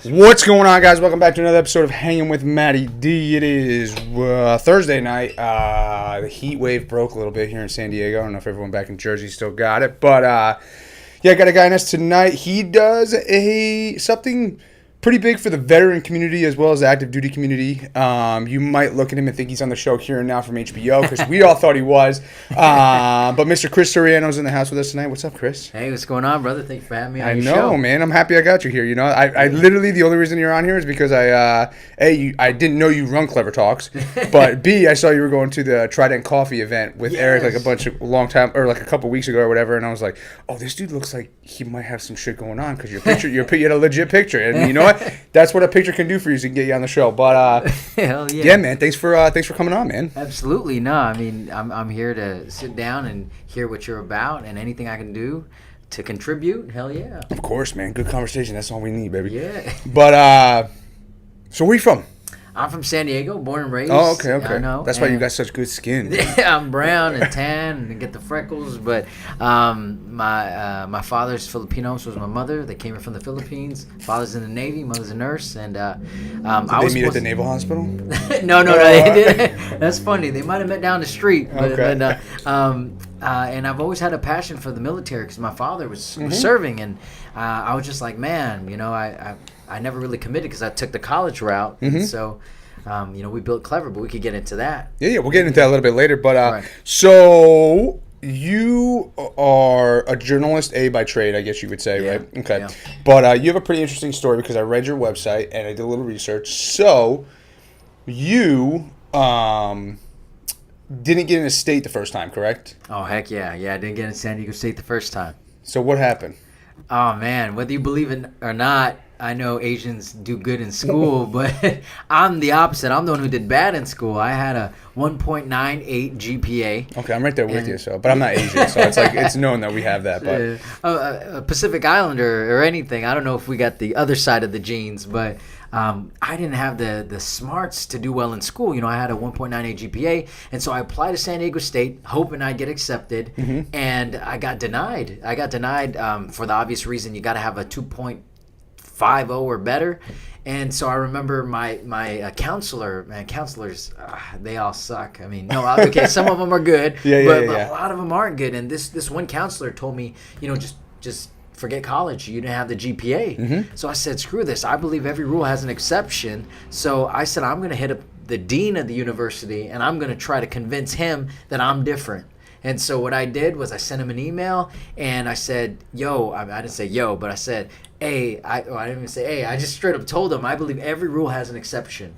What's going on, guys? Welcome back to another episode of Hangin with Matty D. It is Thursday night. The heat wave broke a little bit here in San Diego. I don't know if everyone back in Jersey still got it, but yeah, I got a guy in us tonight. He does something pretty big for the veteran community as well as the active duty community. You might look at him and think he's on the show Here and Now from HBO because we all thought he was. But Mr. Chris Soriano is in the house with us tonight. What's up, Chris? Hey, what's going on, brother? Thanks for having me on I your know, show. man. I'm happy I got you here. You know, I literally, the only reason you're on here is because I didn't know you run Clever Talks, but B, I saw you were going to the Trident Coffee event with Eric like a couple weeks ago or whatever, and I was like, oh, this dude looks like he might have some shit going on because you had a legit picture, and you know what? That's what a picture can do for you, so it can get you on the show. But hell yeah. Yeah, man. Thanks for coming on, man. Absolutely. No, I mean, I'm here to sit down and hear what you're about, and anything I can do to contribute. Hell yeah. Of course, man. Good conversation. That's all we need, baby. Yeah. But so where are you from? I'm from San Diego, born and raised. Oh, okay. I know. That's why you got such good skin. Yeah, I'm brown and tan and get the freckles. But my father's Filipino, so was my mother. They came here from the Philippines. Father's in the Navy, mother's a nurse, and Did they meet at the Naval Hospital? No, they didn't. That's funny. They might have met down the street. But, Okay. and I've always had a passion for the military because my father was serving, and I was just like, man, you know, I never really committed because I took the college route, and so. We built Clever, but we could get into that. Yeah, we'll get into that a little bit later. But Right. So you are a journalist, by trade, I guess you would say, Yeah, right? Okay. yeah. But you have a pretty interesting story because I read your website and I did a little research. So you didn't get into state the first time, correct? Oh, heck yeah. Yeah, I didn't get in San Diego State the first time. So what happened? Oh, man. Whether you believe it or not, I know Asians do good in school, but I'm the opposite. I'm the one who did bad in school. I had a 1.98 GPA. Okay, I'm right there with you, but I'm not Asian, so it's like it's known that we have that. But a Pacific Islander or anything. I don't know if we got the other side of the genes, but I didn't have the smarts to do well in school. You know, I had a 1.98 GPA, and so I applied to San Diego State, hoping I'd get accepted, and I got denied. I got denied for the obvious reason you got to have a 2.50 or better. And so I remember my counselor, man, counselors, they all suck. I mean, no, okay, some of them are good, but a lot of them aren't good. And this one counselor told me, you know, just forget college. You didn't have the GPA. So I said, screw this. I believe every rule has an exception. So I said, I'm going to hit up the dean of the university, and I'm going to try to convince him that I'm different. And so what I did was I sent him an email, and I said, yo, I didn't say yo, but I said, hey, I didn't even say hey. I just straight up told him I believe every rule has an exception.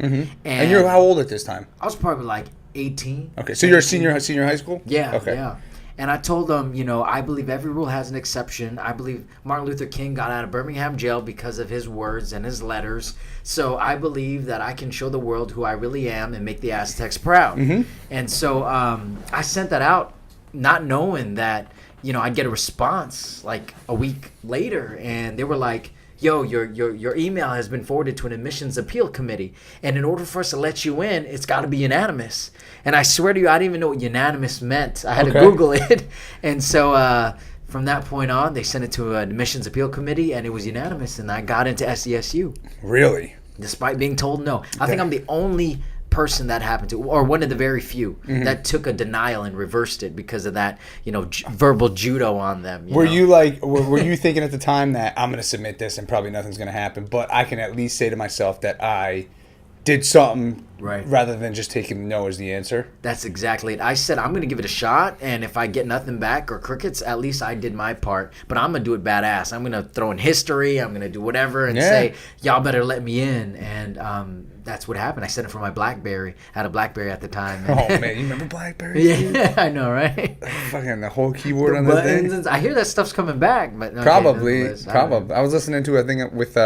and you're how old at this time? I was probably like 18. Okay, so you're a senior high school? Yeah, okay. yeah. And I told them, you know, I believe every rule has an exception. I believe Martin Luther King got out of Birmingham jail because of his words and his letters. So I believe that I can show the world who I really am and make the Aztecs proud. And so I sent that out not knowing that, you know, I'd get a response like a week later, and they were like, yo, your email has been forwarded to an admissions appeal committee, and in order for us to let you in, it's got to be unanimous. And I swear to you, I didn't even know what unanimous meant. I had to Google it. And so from that point on, they sent it to an admissions appeal committee, and it was unanimous, and I got into SESU. Really? Despite being told no. I think I'm the only person that happened to, or one of the very few that took a denial and reversed it because of that, you know, verbal judo on them. Were you thinking at the time that I'm going to submit this and probably nothing's going to happen, but I can at least say to myself that I did something rather than just taking no as the answer? That's exactly it. I said I'm going to give it a shot, and if I get nothing back or crickets, at least I did my part. But I'm going to do it badass. I'm going to throw in history. I'm going to do whatever and say, y'all better let me in. And that's what happened. I sent it from my BlackBerry. I had a BlackBerry at the time. Oh, man. You remember BlackBerry? Yeah, I know, right? Fucking the whole keyboard the on that thing. buttons. I hear that stuff's coming back. But okay, Probably. I was listening to, I think, with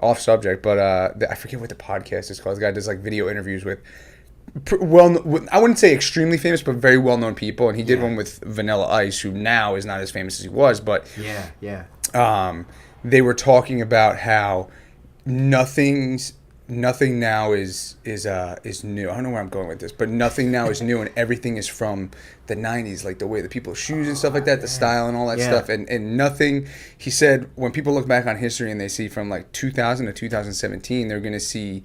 off subject, but I forget what the podcast is called. The guy does like video interviews with I wouldn't say extremely famous, but very well-known people, and he did one with Vanilla Ice, who now is not as famous as he was, but yeah. They were talking about how nothing's nothing now is new. I don't know where I'm going with this, but nothing now is new, and everything is from the 90s, like the way the people's shoes and stuff like that, the style and all that stuff, and nothing. He said when people look back on history and they see from like 2000 to 2017, they're gonna see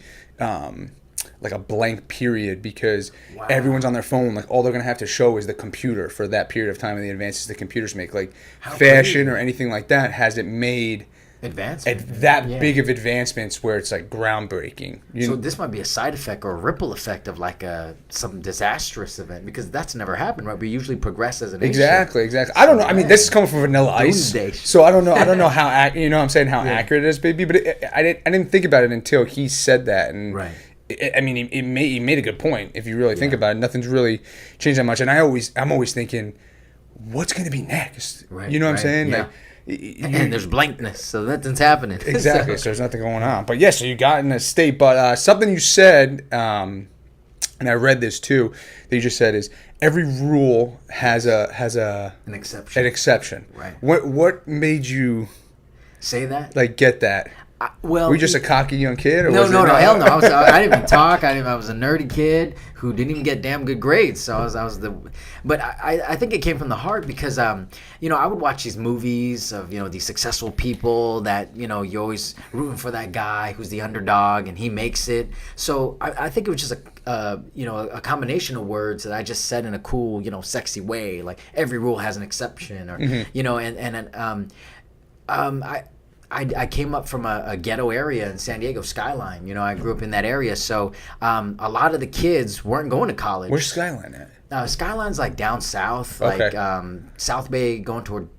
like a blank period because everyone's on their phone. Like all they're gonna have to show is the computer for that period of time and the advances the computers make. Like fashion or anything like that hasn't made big of advancements where it's like groundbreaking. So this might be a side effect or a ripple effect of like some disastrous event, because that's never happened, right? We usually progress as a nation. Exactly. I don't know. I mean, this is coming from Vanilla Ice, so I don't know how accurate it is, baby. But I didn't think about it until he said that, and I mean, he made a good point. If you really think about it, nothing's really changed that much. And I'm always thinking, what's going to be next? Right, you know what I'm saying? Yeah. Like, and there's blankness, so nothing's happening. Exactly. So there's nothing going on. But so you got in a state. But something you said, and I read this too, that you just said is every rule has an exception. An exception. Right. What made you say that? Like get that? Well, were you just a cocky young kid? Or no, hell no. I didn't even talk. I was a nerdy kid who didn't even get damn good grades. So but I think it came from the heart because, I would watch these movies of, these successful people that, you're always rooting for that guy who's the underdog and he makes it. So I think it was just a combination of words that I just said in a cool, sexy way. Like every rule has an exception or, I came up from a ghetto area in San Diego, Skyline. I grew up in that area. So a lot of the kids weren't going to college. Where's Skyline at? Skyline's like down south, like South Bay going toward,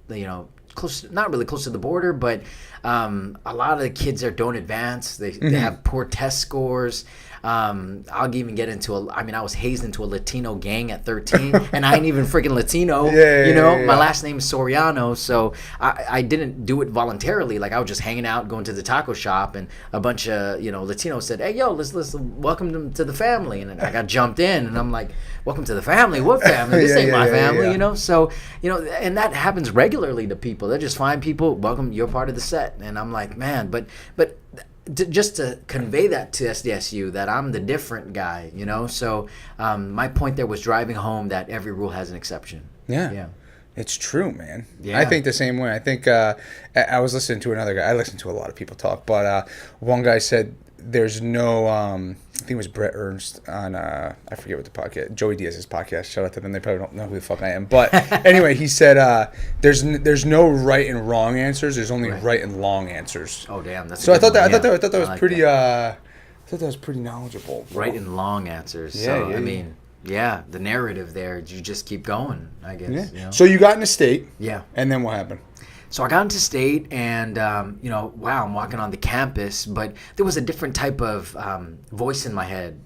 close, not really close to the border, but a lot of the kids there don't advance. They have poor test scores. I'll even get into I was hazed into a Latino gang at 13, and I ain't even freaking Latino. My last name is Soriano, so I didn't do it voluntarily. Like I was just hanging out, going to the taco shop, and a bunch of Latinos said, "Hey, yo, let's welcome them to the family," and I got jumped in, and I'm like, "Welcome to the family? What family? This ain't my family," So and that happens regularly to people. They just find people, welcome, you're part of the set, and I'm like, man, but. Just to convey that to SDSU that I'm the different guy, So my point there was driving home that every rule has an exception. Yeah. It's true, man. Yeah. I think the same way. I think I was listening to another guy. I listen to a lot of people talk, but one guy said there's no I think it was Brett Ernst on I forget what the podcast, Joey Diaz's podcast. Shout out to them. They probably don't know who the fuck I am. But anyway, he said there's no right and wrong answers. There's only right and long answers. Oh damn, that's so. I thought that was pretty. I thought that was pretty knowledgeable. Bro. Right and long answers. Yeah, so I mean, the narrative there. You just keep going, I guess. Yeah. So you got into state. Yeah. And then what happened? So I got into state and, I'm walking on the campus, but there was a different type of voice in my head.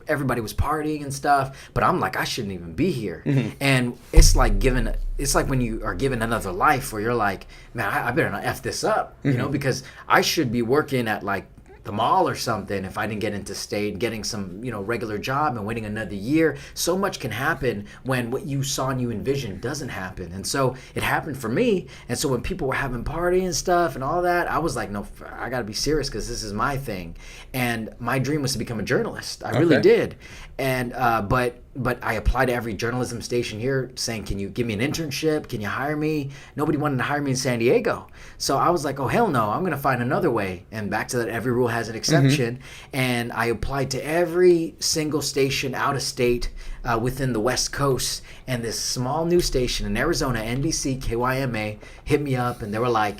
Everybody was partying and stuff, but I'm like, I shouldn't even be here. Mm-hmm. And it's like when you are given another life where you're like, man, I better not F this up, because I should be working at like the mall or something if I didn't get into state, getting some, regular job and waiting another year. So much can happen when what you saw and you envisioned doesn't happen. And so it happened for me. And so when people were having party and stuff and all that, I was like, no, I got to be serious because this is my thing. And my dream was to become a journalist. I really did. And but I applied to every journalism station here saying, can you give me an internship? Can you hire me? Nobody wanted to hire me in San Diego. So I was like, oh, hell no, I'm going to find another way. And back to that, every rule has an exception. Mm-hmm. And I applied to every single station out of state within the West Coast. And this small news station in Arizona, NBC, KYMA, hit me up. And they were like,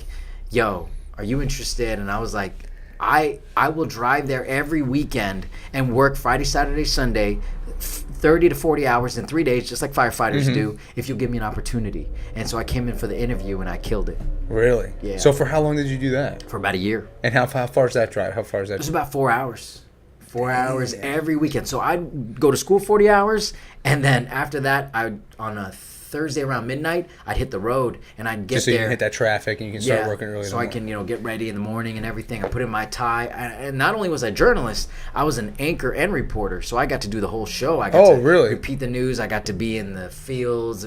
yo, are you interested? And I was like, I will drive there every weekend and work Friday, Saturday, Sunday, 30 to 40 hours in 3 days, just like firefighters do, if you'll give me an opportunity. And so I came in for the interview and I killed it. Really? Yeah. So for how long did you do that? For about a year. And how far is that drive? It was about 4 hours. 4 hours every weekend. So I'd go to school 40 hours, and then after that, on a Thursday around midnight, I'd hit the road and I'd get Just so you there. can hit that traffic and you can start working early. So I can, get ready in the morning and everything. I put in my tie, and not only was I a journalist, I was an anchor and reporter. So I got to do the whole show. I got to really? repeat the news. I got to be in the fields.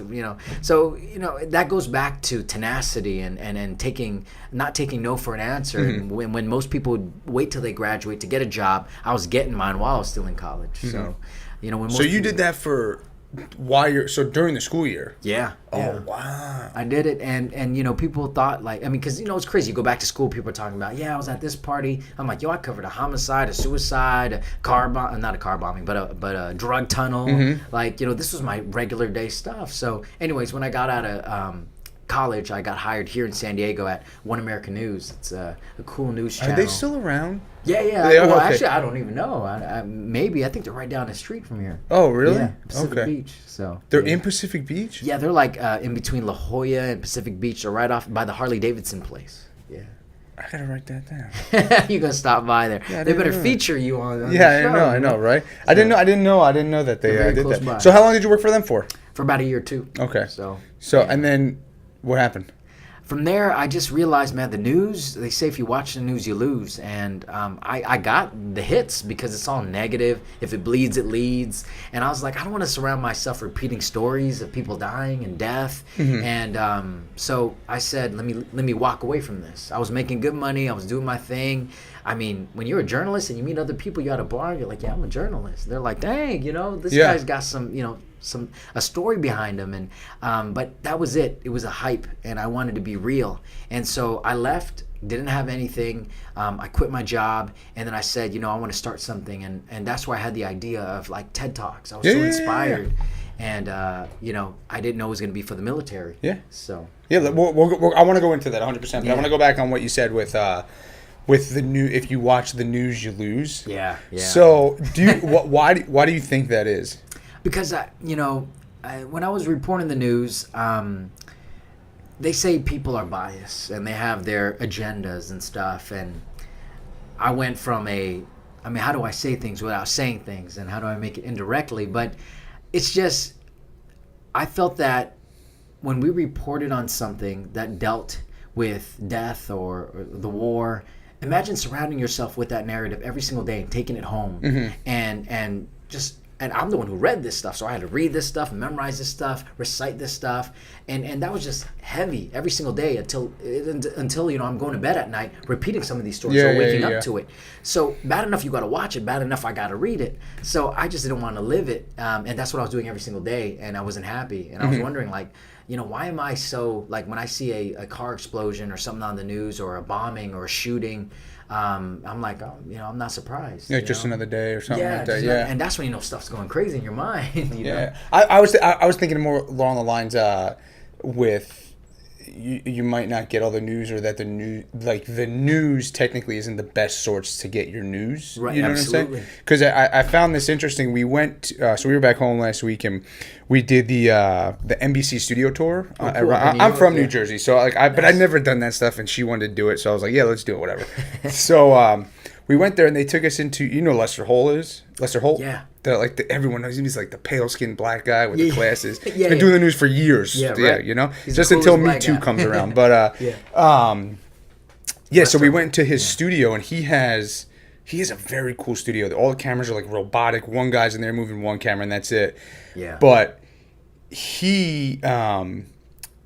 So that goes back to tenacity and not taking no for an answer. Mm-hmm. And when most people would wait till they graduate to get a job, I was getting mine while I was still in college. Mm-hmm. So when most so you did that for during the school year? Yeah. Oh, wow. I did it, and people thought, because it's crazy. You go back to school, people are talking about, I was at this party. I'm like, I covered a homicide, a suicide, a car bomb, not a car bombing, but a drug tunnel. Mm-hmm. This was my regular day stuff. So anyways, when I got out of college, I got hired here in San Diego at One American News. It's a cool news channel. Are they still around? Yeah. Okay. Actually, I don't even know. Maybe I think they're right down the street from here. Oh, really? Yeah, Pacific Beach. So they're in Pacific Beach. Yeah, they're like in between La Jolla and Pacific Beach. They're right off by the Harley Davidson place. Yeah. I gotta write that down. You're gonna stop by there. Yeah, they better feature you on the show. I know, right? So, I didn't know that they did that. By. So how long did you work for them for? For about a year or two. Okay. So and then what happened? From there, I just realized, man, the news, they say if you watch the news, you lose. And I got the hits because it's all negative. If it bleeds, it leads. And I was like, I don't want to surround myself repeating stories of people dying and death. Mm-hmm. And so I said, let me walk away from this. I was making good money. I was doing my thing. I mean, when you're a journalist and you meet other people, you're at a bar, you're like, I'm a journalist. They're like, dang, this guy's got some, a story behind him. And but that was it. It was a hype, and I wanted to be real. And so I left, didn't have anything. I quit my job, and then I said, I want to start something. And that's where I had the idea of like TED Talks. I was so inspired. And, I didn't know it was going to be for the military. Yeah. So. Yeah, I want to go into that 100%. But I want to go back on what you said with the new, if you watch the news, you lose. Yeah. So why do you think that is? Because when I was reporting the news, they say people are biased and they have their agendas and stuff. And I went from how do I say things without saying things, and how do I make it indirectly? But it's just, I felt that when we reported on something that dealt with death or the war, imagine surrounding yourself with that narrative every single day and taking it home. Mm-hmm. And I'm the one who read this stuff, so I had to read this stuff, memorize this stuff, recite this stuff, and that was just heavy every single day until I'm going to bed at night repeating some of these stories or waking up to it. So bad enough you got to watch it, bad enough I got to read it. So I just didn't want to live it, and that's what I was doing every single day, and I wasn't happy. And I was wondering, why am I so, when I see a car explosion or something on the news or a bombing or a shooting, I'm like, I'm not surprised. Yeah, just another day or something like that. Yeah, and that's when stuff's going crazy in your mind. You know? I was thinking more along the lines with you might not get all the news, or that the news technically isn't the best source to get your news. Right, you know absolutely. what I'm saying? Because I found this interesting. We went, so we were back home last week and we did the NBC studio tour. Oh, cool. I'm from New Jersey, so but I'd never done that stuff, and she wanted to do it, so I was like, yeah, let's do it, whatever. So we went there and they took us into, Lester Holt? Yeah. Everyone knows him. He's like the pale-skinned black guy with the glasses. He's been doing the news for years. Yeah, right. He's just until Me Too comes around. But so we went to his studio, and he has a very cool studio. All the cameras are robotic. One guy's in there moving one camera, and that's it. Yeah. But he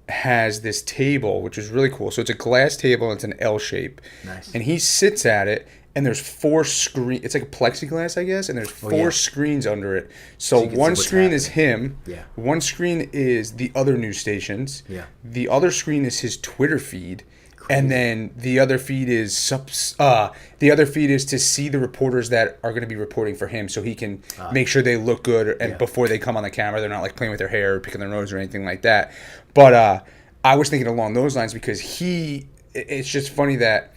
has this table, which is really cool. So it's a glass table, and it's an L shape. Nice. And he sits at it. And there's 4 screens. It's like a plexiglass, I guess. And there's 4 screens under it. So one screen is him. Yeah. One screen is the other news stations. Yeah. The other screen is his Twitter feed. Crazy. And then the other feed is to see the reporters that are going to be reporting for him, so he can make sure they look good, and before they come on the camera, they're not playing with their hair or picking their nose or anything like that. But I was thinking along those lines, because it's just funny that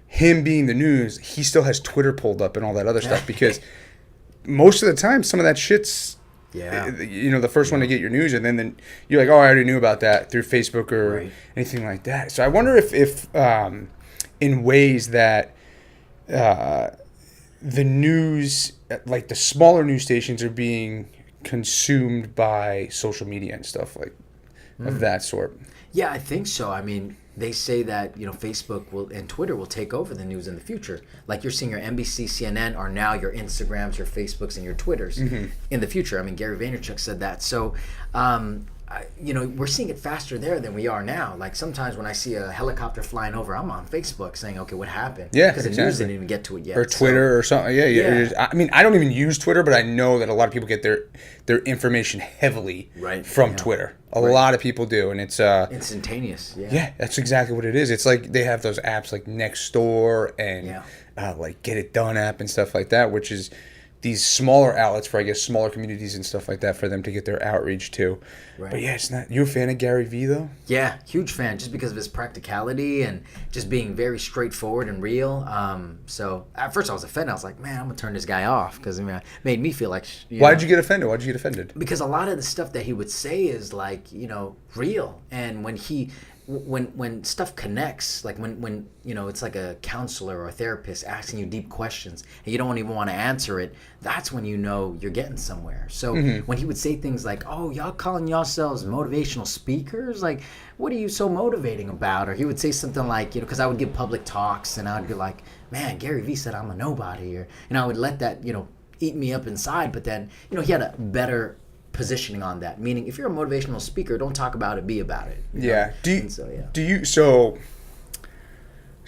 him being the news, he still has Twitter pulled up and all that other stuff, because most of the time some of that shit's the first one to get your news, and then you're like, I already knew about that through Facebook or anything like that. So I wonder if in ways that the news, the smaller news stations, are being consumed by social media and stuff. of that sort. Yeah, I think so. I mean, they say that Facebook will and Twitter will take over the news in the future. Like you're seeing your NBC, CNN are now your Instagrams, your Facebooks, and your Twitters in the future. I mean, Gary Vaynerchuk said that. So, we're seeing it faster there than we are now. Like sometimes when I see a helicopter flying over, I'm on Facebook saying, "Okay, what happened?" Yeah, because the news didn't even get to it yet. Or Twitter or something. Yeah. I mean, I don't even use Twitter, but I know that a lot of people get their information heavily from Twitter. A lot of people do, and it's instantaneous. Yeah, that's exactly what it is. It's like they have those apps like Nextdoor and like Get It Done app and stuff like that, which is these smaller outlets for, I guess, smaller communities and stuff like that for them to get their outreach to. Right. But yeah, it's not. You a fan of Gary Vee though? Yeah, huge fan, just because of his practicality and just being very straightforward and real. So at first I was offended. I was like, man, I'm gonna turn this guy off because it made me feel like. Why'd you get offended? Why'd you get offended? Because a lot of the stuff that he would say is like real, and when stuff connects, like when it's like a counselor or a therapist asking you deep questions and you don't even want to answer it, that's when you're getting somewhere. So when he would say things like, "Oh, y'all calling yourselves motivational speakers? Like, what are you so motivating about?" Or he would say something like, because I would give public talks and I'd be like, "Man, Gary Vee said I'm a nobody," or I would let that eat me up inside. But then he had a better positioning on that, meaning if you're a motivational speaker, don't talk about it, be about it. Yeah.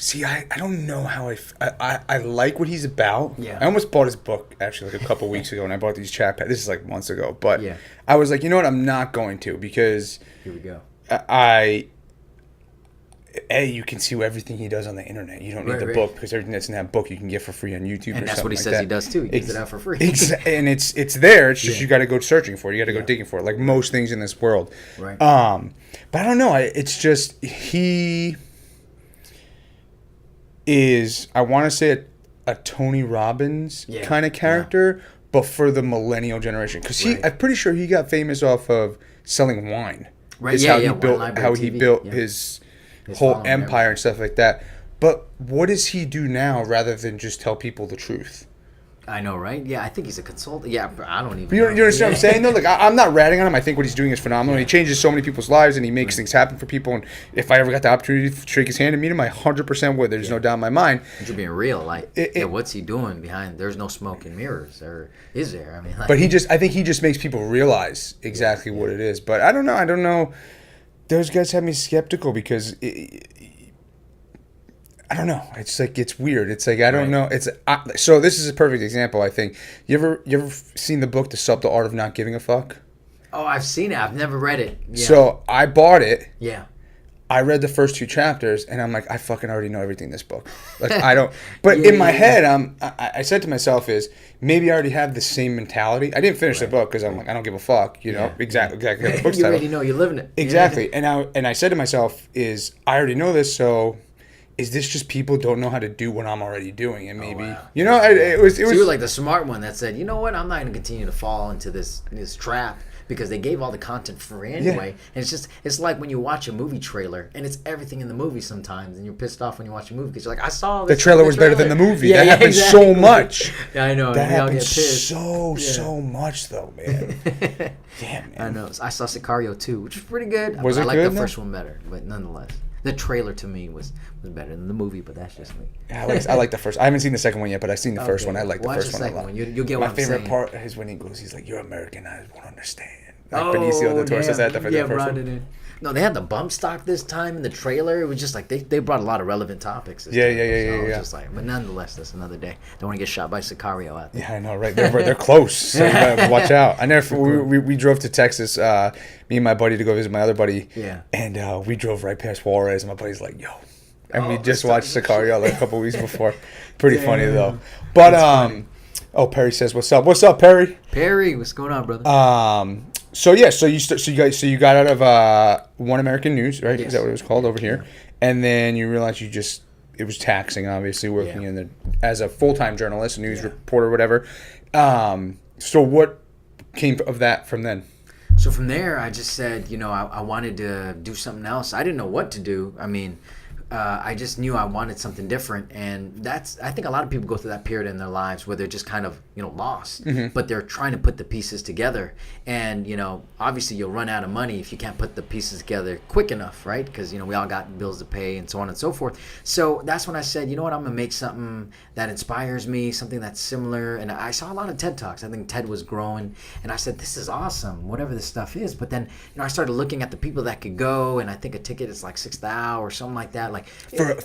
See, I don't know how I like what he's about. Yeah. I almost bought his book actually like a couple weeks ago, and I bought these chat pads. This is like months ago, but I was like, you know what, I'm not going to, because here we go. You can see everything he does on the internet. You don't need the book, because everything that's in that book you can get for free on YouTube. And or that's what he like says that. he does too. He gives it out for free. And it's there. It's just you got to go searching for it. You got to go digging for it, like most things in this world. Right. But I don't know. It's just he is. I want to say a Tony Robbins kind of character, but for the millennial generation. Because I'm pretty sure he got famous off of selling wine. Right. How he built his whole empire and stuff like that. But what does he do now rather than just tell people the truth? I know, right? Yeah, I think he's a consultant. Yeah, I don't even You know. understand what I'm saying, though? Like, I'm not ratting on him. I think what he's doing is phenomenal. He changes so many people's lives, and he makes things happen for people. And if I ever got the opportunity to shake his hand and meet him, I 100% would. There's no doubt in my mind. But you're being real. Like, what's he doing behind? There's no smoke and mirrors. Or is there? I mean, like, but I think he just makes people realize exactly what it is. But I don't know. Those guys have me skeptical because I don't know. It's like, it's weird. It's like, I don't know. So this is a perfect example, I think. You ever seen the book, The Subtle Art of Not Giving a Fuck? Oh, I've seen it. I've never read it. Yeah. So I bought it. Yeah. I read the first 2 chapters, and I'm like, I fucking already know everything in this book. Like, I don't. But in my head, I said to myself is, maybe I already have the same mentality. I didn't finish the book because I'm like, I don't give a fuck. Exactly. The book's you title. already know. You're living it. Exactly. And I said to myself is, I already know this, so is this just people don't know how to do what I'm already doing? And maybe, it was. So you were like the smart one that said, you know what, I'm not going to continue to fall into this trap. Because they gave all the content for free anyway. And it's like when you watch a movie trailer and it's everything in the movie sometimes, and you're pissed off when you watch a movie because you're like, I saw this. The trailer was better than the movie. That happens so much. Yeah, I know. That happens so much though, man. Damn, man. I know. I saw Sicario 2, which was pretty good. Was it I like good, the first one better, but nonetheless. The trailer to me was better than the movie, but that's just me. Yeah, I like the first. I haven't seen the second one yet, but I've seen the first one. I like the first one a lot. You'll get what I'm saying. My favorite part is when he goes, he's like, "You're American, I won't understand." Like Benicio del Toro says that for the first one. No, they had the bump stock this time in the trailer. It was just like they brought a lot of relevant topics. Yeah. It's just like, but nonetheless, that's another day. Don't want to get shot by Sicario out there. Yeah, I know, right? They're close, so you gotta watch out. We drove to Texas, me and my buddy, to go visit my other buddy. Yeah. And we drove right past Juarez, and my buddy's like, "Yo," and we just watched Sicario like a couple weeks before. Pretty funny though. But Perry says, "What's up? What's up, Perry?" Perry, what's going on, brother? So you got out of One American News, right? Yes. Is that what it was called over here? And then you realized it was taxing, obviously, working as a full-time journalist, news reporter, whatever. So what came of that from then? So from there, I just said, I wanted to do something else. I didn't know what to do. I mean, I just knew I wanted something different, and I think a lot of people go through that period in their lives where they're just kind of lost, but they're trying to put the pieces together, and obviously you'll run out of money if you can't put the pieces together quick enough, right? Because we all got bills to pay and so on and so forth. So that's when I said, you know what, I'm gonna make something that inspires me, something that's similar. And I saw a lot of TED Talks. I think TED was growing, and I said, this is awesome, whatever this stuff is. But then I started looking at the people that could go, and I think a ticket is like $6,000 or something like that.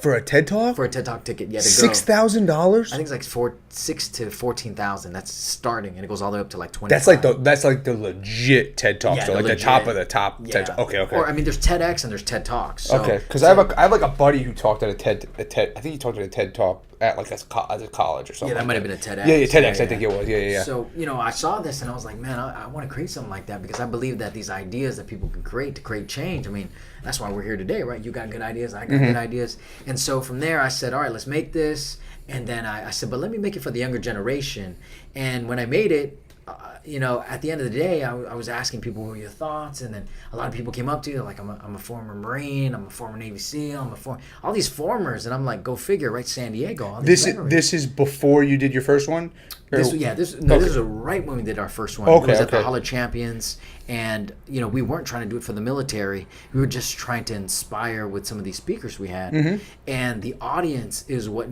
For a TED Talk? For a TED Talk ticket, yeah, to go. $6,000? I think it's like $6,000 to $14,000. That's starting, and it goes all the way up to like 20. That's like the legit TED Talk, Yeah, so the like legit. the top of the top Yeah. TED Talk. Okay. Or there's TEDx and there's TED Talks. So, Okay, because I have like a buddy who talked at a TED. I think he talked at a TED Talk at like as a college or something. Yeah, that like might have been a TEDx. Yeah, TEDx. I think it was. Yeah. So I saw this and I was like, man, I want to create something like that, because I believe that these ideas that people can create to create change. I mean, that's why we're here today, right? You got good ideas, I got good ideas, and so from there I said, all right, let's make this. And then I said, but let me make it for the younger generation. And when I made it, at the end of the day, I was asking people, what were your thoughts? And then a lot of people came up to you, like, I'm a former Marine, I'm a former Navy SEAL, all these formers. And I'm like, go figure, right? San Diego. All these This is before you did your first one? This is right when we did our first one. Okay, it was at the Hall of Champions, and we weren't trying to do it for the military. We were just trying to inspire with some of these speakers we had, and the audience is what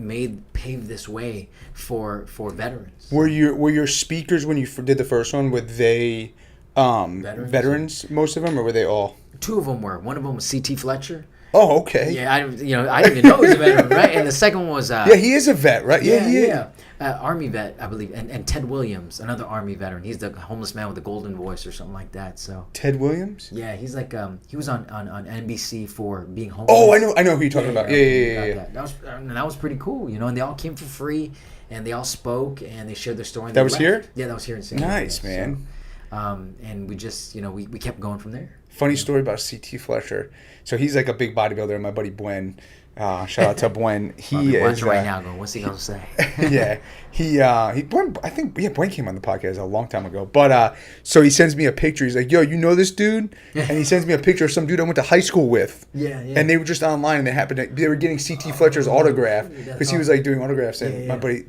paved this way for veterans. Were your speakers when you did the first one? Were they veterans? Most of them, or were they all? Two of them were. One of them was C.T. Fletcher. Oh, okay. Yeah, I didn't even know he was a veteran, right? And the second one was yeah, he is a vet, right? Yeah. Army vet, I believe, and Ted Williams, another Army veteran. He's the homeless man with the golden voice or something like that. So Ted Williams? Yeah, he's like he was on NBC for being homeless. Oh, I know who you're talking about. Yeah. That was pretty cool, and they all came for free, and they all spoke and they shared their story. That was here? Yeah, that was here in San Diego. Nice, man. So, and we just we kept going from there. Funny story about C.T. Fletcher. So he's like a big bodybuilder. My buddy Bwen, shout out to Bwen. He is watching right now. Going, what's he gonna say? Yeah, Bwen came on the podcast a long time ago. But so he sends me a picture. He's like, "Yo, you know this dude?" And he sends me a picture of some dude I went to high school with. Yeah. And they were just online, and they were getting C.T. Fletcher's autograph because he was like doing autographs. And my buddy,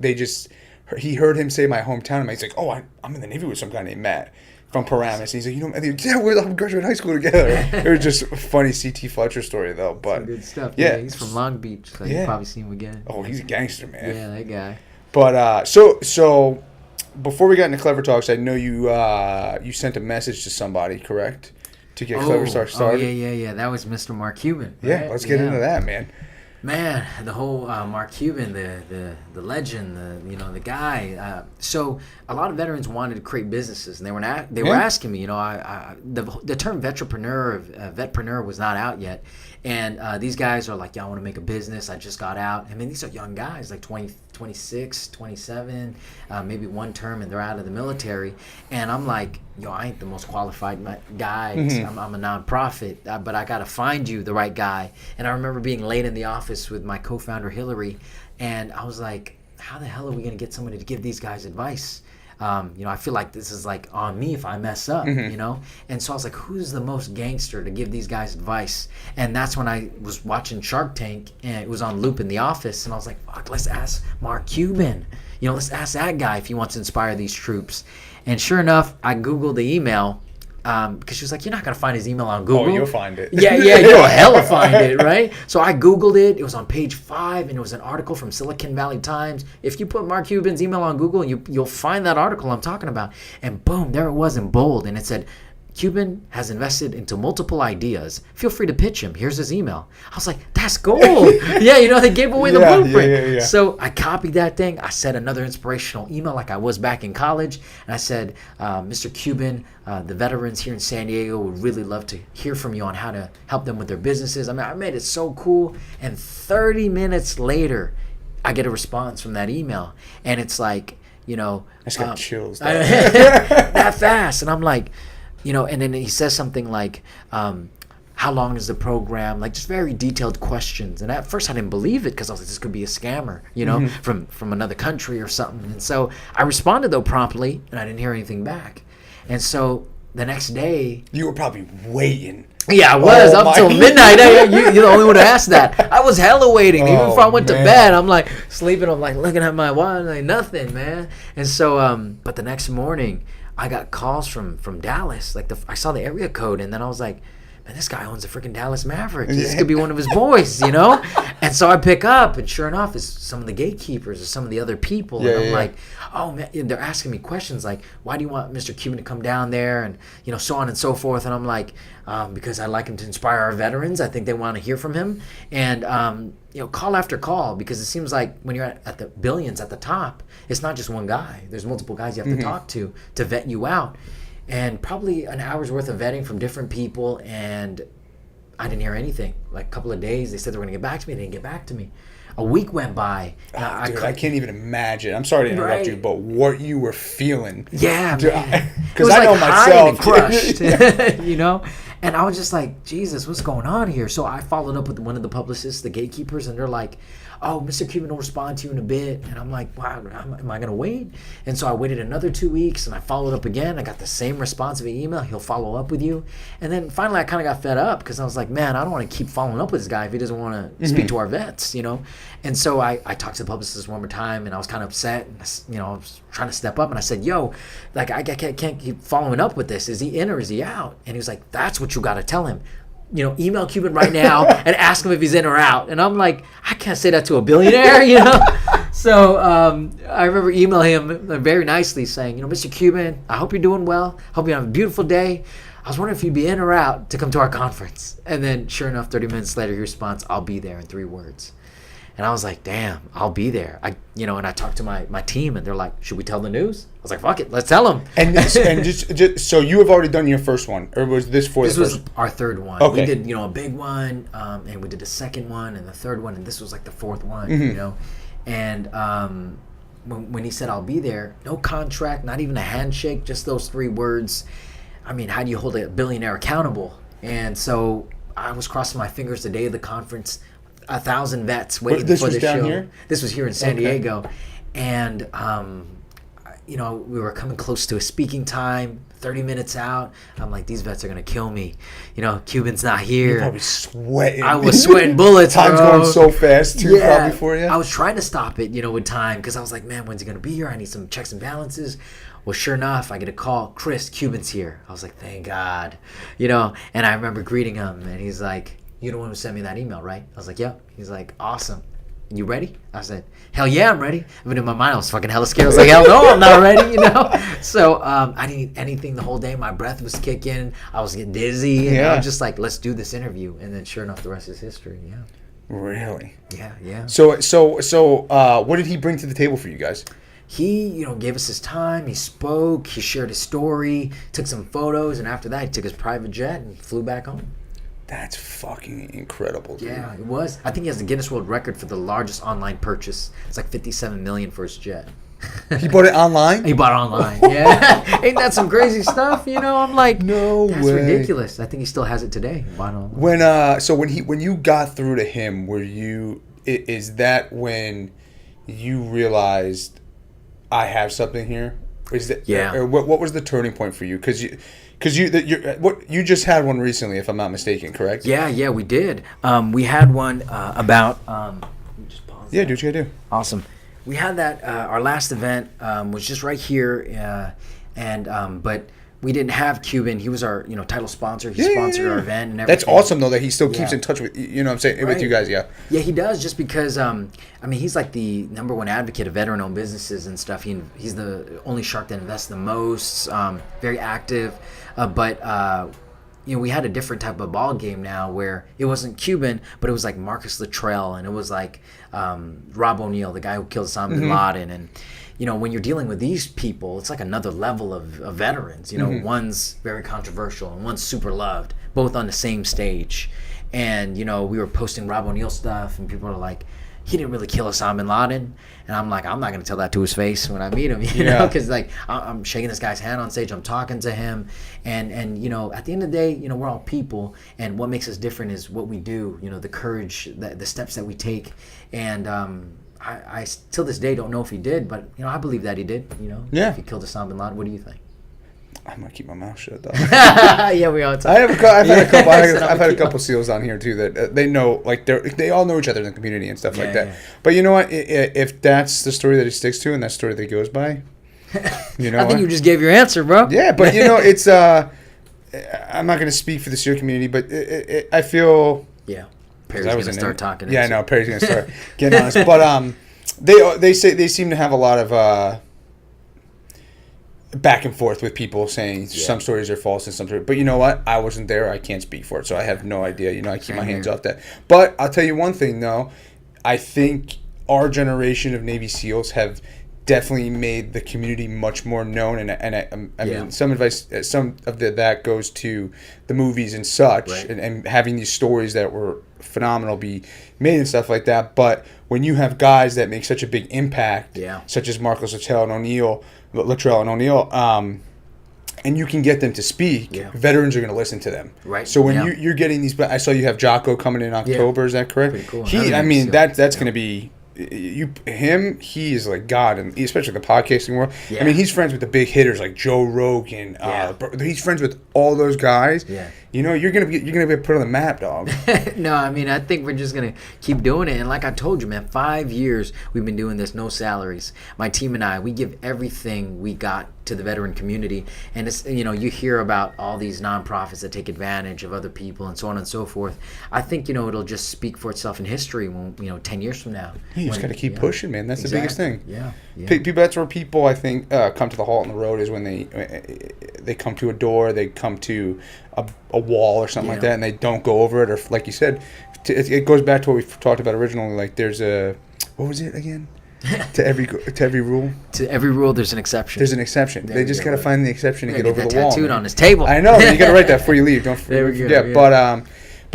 he heard him say my hometown, and he's like, "Oh, I'm in the Navy with some guy named Matt." From Paramus. He's like, we're graduating high school together. It was just a funny C.T. Fletcher story, though. But some good stuff. Yeah, he's from Long Beach, so you'll probably see him again. Oh, he's a gangster, man. Yeah, that guy. But so before we got into Clever Talks, I know you sent a message to somebody, correct, to get Clever Talks started. Oh yeah. That was Mr. Mark Cuban. Right? Yeah, let's get into that, man. Man, the whole Mark Cuban, the legend, the guy. So a lot of veterans wanted to create businesses, and they were asking me. The term vetpreneur was not out yet, and these guys are like, "Yeah, I want to make a business. I just got out." I mean, these are young guys, like 20, 26, 27, maybe one term, and they're out of the military. And I'm like, I ain't the most qualified guy. I'm a nonprofit, but I got to find you the right guy. And I remember being late in the office with my co-founder, Hillary, and I was like, how the hell are we going to get somebody to give these guys advice? I feel like this is like on me if I mess up, And so I was like, who's the most gangster to give these guys advice? And that's when I was watching Shark Tank, and it was on loop in the office, and I was like, fuck, let's ask Mark Cuban. Let's ask that guy if he wants to inspire these troops. And sure enough, I Googled the email, because she was like, you're not going to find his email on Google. Oh, you'll find it. Yeah, you'll hella find it, right? So I Googled it. It was on page 5, and it was an article from Silicon Valley Times. If you put Mark Cuban's email on Google, you'll find that article I'm talking about. And boom, there it was in bold, and it said, Cuban has invested into multiple ideas. Feel free to pitch him. Here's his email. I was like, that's gold. They gave away the blueprint. Yeah. So I copied that thing. I said another inspirational email like I was back in college. And I said, Mr. Cuban, the veterans here in San Diego would really love to hear from you on how to help them with their businesses. I mean, I made it so cool. And 30 minutes later, I get a response from that email. And it's like, I just got chills. That fast. And I'm like, and then he says something like, how long is the program? Like, just very detailed questions. And at first I didn't believe it, because I was like, this could be a scammer, from another country or something. And so I responded, though, promptly, and I didn't hear anything back. And so the next day, You were probably waiting. yeah, I was up till midnight. You're the only one who asked that. I was hella waiting. Even before I went to bed, I'm like sleeping. I'm like looking at my watch, like nothing, man. And so, but the next morning, I got calls from Dallas. Like I saw the area code, and then I was like, man, this guy owns the freaking Dallas Mavericks. This could be one of his boys, you know? And so I pick up, and sure enough, it's some of the gatekeepers or some of the other people. And I'm like, oh, man, and they're asking me questions like, why do you want Mr. Cuban to come down there? And, so on and so forth. And I'm like, because I like him to inspire our veterans. I think they want to hear from him. And, call after call, because it seems like when you're at the billions at the top, it's not just one guy. There's multiple guys you have to talk to vet you out. And probably an hour's worth of vetting from different people, and I didn't hear anything. Like a couple of days, they said they were going to get back to me. They didn't get back to me. A week went by. I can't even imagine. I'm sorry to interrupt you, but what you were feeling. Yeah, man. Because I know myself. And crushed, And I was just like, Jesus, what's going on here? So I followed up with one of the publicists, the gatekeepers, and they're like, oh, Mr. Cuban will respond to you in a bit. And I'm like, wow, am I going to wait? And so I waited another 2 weeks, and I followed up again. I got the same response via email. He'll follow up with you. And then finally I kind of got fed up, because I was like, man, I don't want to keep following up with this guy if he doesn't want to speak to our vets, And so I talked to the publicist one more time, and I was kind of upset. And, I was trying to step up, and I said, yo, like, I can't keep following up with this. Is he in or is he out? And he was like, that's what you got to tell him. Email Cuban right now and ask him if he's in or out. And I'm like, I can't say that to a billionaire, So I remember emailing him very nicely saying, Mr. Cuban, I hope you're doing well. Hope you have a beautiful day. I was wondering if you'd be in or out to come to our conference. And then sure enough, 30 minutes later, he responds, I'll be there, in 3 words. And I was like, damn, I'll be there. And I talked to my team, and they're like, should we tell the news? I was like, fuck it, let's tell them. And just so you have already done your first one, or was this for this the first? This was our third one. Okay. We did, a big one, and we did the second one and the third one, and this was like the fourth one, And when he said I'll be there, no contract, not even a handshake, just those 3 words. I mean, how do you hold a billionaire accountable? And so I was crossing my fingers the day of the conference. 1,000 vets waiting for the show. Here? This was here in San Diego, and we were coming close to a speaking time. 30 minutes out, I'm like, these vets are gonna kill me. Cuban's not here. You're probably sweating. I was sweating bullets. Time's going so fast too, probably for you. I was trying to stop it, with time, because I was like, man, when's he gonna be here? I need some checks and balances. Well, sure enough, I get a call. Chris, Cuban's here. I was like, thank God, And I remember greeting him, and he's like, you're the one who sent me that email, right? I was like, yep. He's like, awesome. You ready? I said, hell yeah, I'm ready. But in my mind, I was fucking hella scared. I was like, hell no, I'm not ready, So I didn't eat anything the whole day. My breath was kicking. I was getting dizzy. And I was just like, let's do this interview. And then sure enough, the rest is history. Yeah. Really? Yeah. So what did he bring to the table for you guys? He, gave us his time. He spoke. He shared his story. Took some photos. And after that, he took his private jet and flew back home. That's fucking incredible, dude. Yeah, it was. I think he has the Guinness World Record for the largest online purchase. It's like $57 million for his jet. He bought it online? He bought it online, yeah. Ain't that some crazy stuff? I'm like, no that's way. ridiculous. I think he still has it today. Bought it When online. when you got through to him, is that when you realized I have something here? Is that Or what was the turning point for you? Because you just had one recently, if I'm not mistaken, correct? Yeah, we did. We had one about. Just pause. Yeah, do what you gotta do. Awesome. We had that. Our last event was just right here, but we didn't have Cuban. He was our title sponsor. He sponsored our event and everything. That's awesome though that he still keeps in touch with what I'm saying, with you guys. Yeah. Yeah, he does, just because he's like the #1 advocate of veteran-owned businesses and stuff. He's the only shark that invests the most. Very active, but. We had a different type of ball game now where it wasn't Cuban, but it was like Marcus Luttrell, and it was like Rob O'Neill, the guy who killed Osama bin Laden. And, when you're dealing with these people, it's like another level of veterans. One's very controversial and one's super loved, both on the same stage. And, we were posting Rob O'Neill stuff, and people are like, he didn't really kill Osama bin Laden. And I'm like, I'm not going to tell that to his face when I meet him, because like I'm shaking this guy's hand on stage. I'm talking to him. And at the end of the day, we're all people. And what makes us different is what we do, the courage, the steps that we take. And I till this day don't know if he did, but, I believe that he did, Yeah. If he killed Osama bin Laden. What do you think? I'm gonna keep my mouth shut though. Yeah, we all talk. I've had a couple SEALs on here too that they know, like they all know each other in the community and stuff like that. Yeah. But you know what? If that's the story that he sticks to and that story that he goes by, you know, I think you just gave your answer, bro. Yeah, but you know, it's I'm not gonna speak for the SEAL community, but I feel Perry's gonna start talking. Yeah, I know Perry's gonna start getting honest, but they say they seem to have a lot of back and forth with people saying some stories are false and some stories. But you know what? I wasn't there. I can't speak for it, so I have no idea. You know, I keep my hands off that. But I'll tell you one thing, though. I think our generation of Navy SEALs have definitely made the community much more known. And I mean, some advice, some of that goes to the movies and such, and having these stories that were phenomenal be made and stuff like that. But when you have guys that make such a big impact, such as Marcus Luttrell and O'Neill, and you can get them to speak, veterans are going to listen to them. Right. So when you're getting these, I saw you have Jocko coming in October. Is that correct? Pretty cool. That's going to be he is like God, and especially the podcasting world. I mean, he's friends with the big hitters like Joe Rogan. He's friends with all those guys. You know, you're gonna be put on the map, dog. No, I mean, I think we're just gonna keep doing it. And like I told you, man, 5 years we've been doing this, no salaries. My team and I, we give everything we got to the veteran community. And it's, you know, you hear about all these nonprofits that take advantage of other people and so on and so forth. I think, you know, it'll just speak for itself in history when, you know, 10 years from now. You just got to keep pushing, man. That's the biggest thing. Yeah. That's where people, I think, come to the halt in the road is when they come to a door, they come to a wall or something like that, and they don't go over it, or like you said, it goes back to what we talked about originally. Like there's what was it again? To every rule. To every rule, there's an exception. There's an exception. They just gotta find the exception to get over the wall. Tattooed on his table. I know. You gotta write that before you leave. Don't forget. But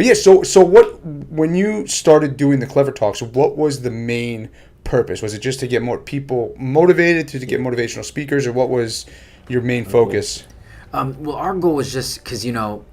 yeah. So what? When you started doing the Clever Talks, what was the main purpose? Was it just to get more people motivated, to get motivational speakers, or what was your main focus? Well, our goal was just because, you know,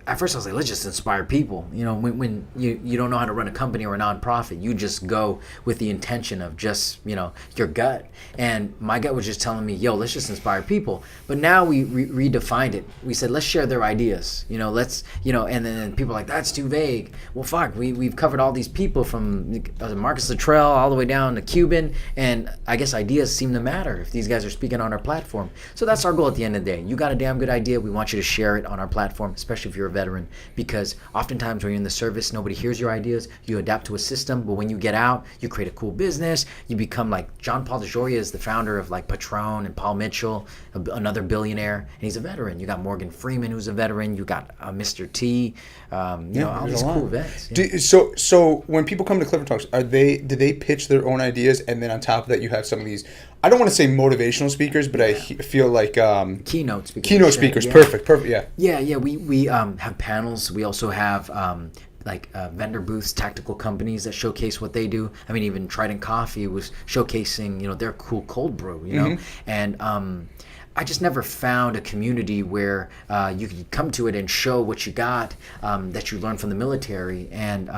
at first I was like, let's just inspire people. You know, when you don't know how to run a company or a nonprofit, you just go with the intention of just, you know, your gut. And my gut was just telling me, yo, let's just inspire people. But now we redefined it. We said, let's share their ideas. You know, let's, you know, and then people are like, that's too vague. Well, fuck, we've covered all these people from Marcus Luttrell all the way down to Cuban. And I guess ideas seem to matter if these guys are speaking on our platform. So that's our goal at the end of the day. You got a damn good idea. We want you to share it on our platform, especially if you're a veteran, because oftentimes when you're in the service, nobody hears your ideas. You adapt to a system, but when you get out, you create a cool business. You become like John Paul DeJoria is the founder of like Patron, and Paul Mitchell, another billionaire, and he's a veteran. You got Morgan Freeman, who's a veteran. You got Mr. T. You know, all these cool vets. Yeah. So when people come to Clever Talks, do they pitch their own ideas, and then on top of that, you have some of these, I don't want to say motivational speakers, but I feel like keynote speakers. Yeah. Perfect. Yeah. We have panels. We also have vendor booths, tactical companies that showcase what they do. I mean, even Trident Coffee was showcasing, you know, their cool cold brew, you know, and I just never found a community where you could come to it and show what you got, that you learned from the military. And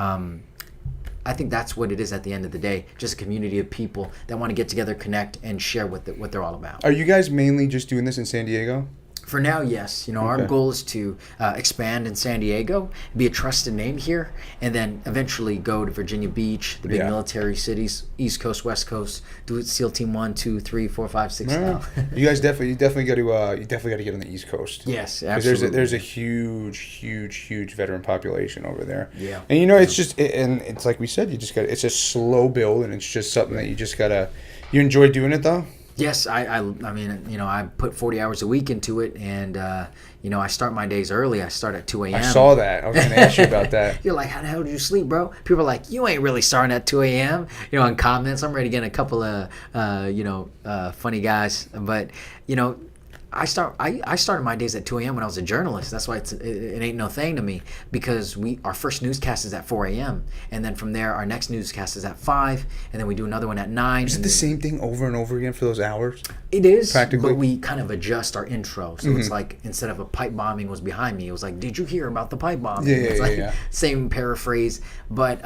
I think that's what it is at the end of the day, just a community of people that want to get together, connect, and share what they're all about. Are you guys mainly just doing this in San Diego? For now, yes. You know, our goal is to expand in San Diego, be a trusted name here, and then eventually go to Virginia Beach, the big military cities, East Coast, West Coast, do it SEAL Team 1, 2, 3, 4, 5, 6 now. You guys definitely got to get on the East Coast. Yes, absolutely. There's a huge veteran population over there. Yeah. And you know, it's just, and it's like we said, it's a slow build, and it's just something that you just gotta. You enjoy doing it though? Yes, I mean, you know, I put 40 hours a week into it, and, you know, I start my days early. I start at 2 a.m. I saw that. I was going to ask you about that. You're like, how the hell do you sleep, bro? People are like, you ain't really starting at 2 a.m. You know, in comments, I'm ready to get a couple of, funny guys. But, you know, I started my days at 2 a.m. when I was a journalist. That's why it ain't no thing to me, because our first newscast is at 4 a.m. And then from there, our next newscast is at 5, and then we do another one at 9. Is it the same thing over and over again for those hours? It is, practically. But we kind of adjust our intro. So it's like, instead of a pipe bombing was behind me, it was like, did you hear about the pipe bombing? Same paraphrase. But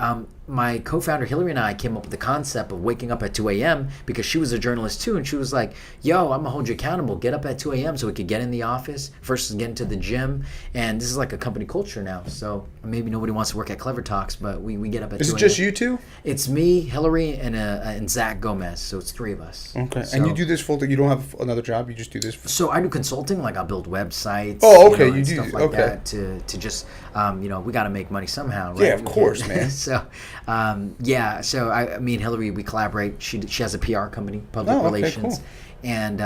my co-founder Hillary and I came up with the concept of waking up at 2 a.m. because she was a journalist too, and she was like, yo, I'm gonna hold you accountable. Get up at 2 a.m. so we could get in the office versus get into the gym. And this is like a company culture now. So maybe nobody wants to work at Clever Talks, but we get up at 2 a.m. Is it just you two? It's me, Hillary, and Zach Gomez. So it's 3 of us. Okay. So, And you do this full time? You don't have another job? You just do this? So I do consulting, like I'll build websites. Oh, okay. And You do stuff like okay. that to just we got to make money somehow, right? Yeah, of course, man. So me and Hillary, we collaborate. She has a PR company, public relations, cool. And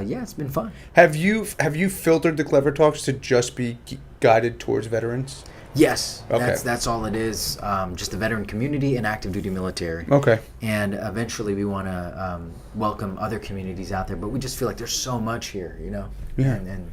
it's been fun. Have you filtered the Clever Talks to just be guided towards veterans? Yes, Okay. that's all it is. Just the veteran community and active duty military. Okay. And eventually we want to welcome other communities out there, but we just feel like there's so much here, Yeah. And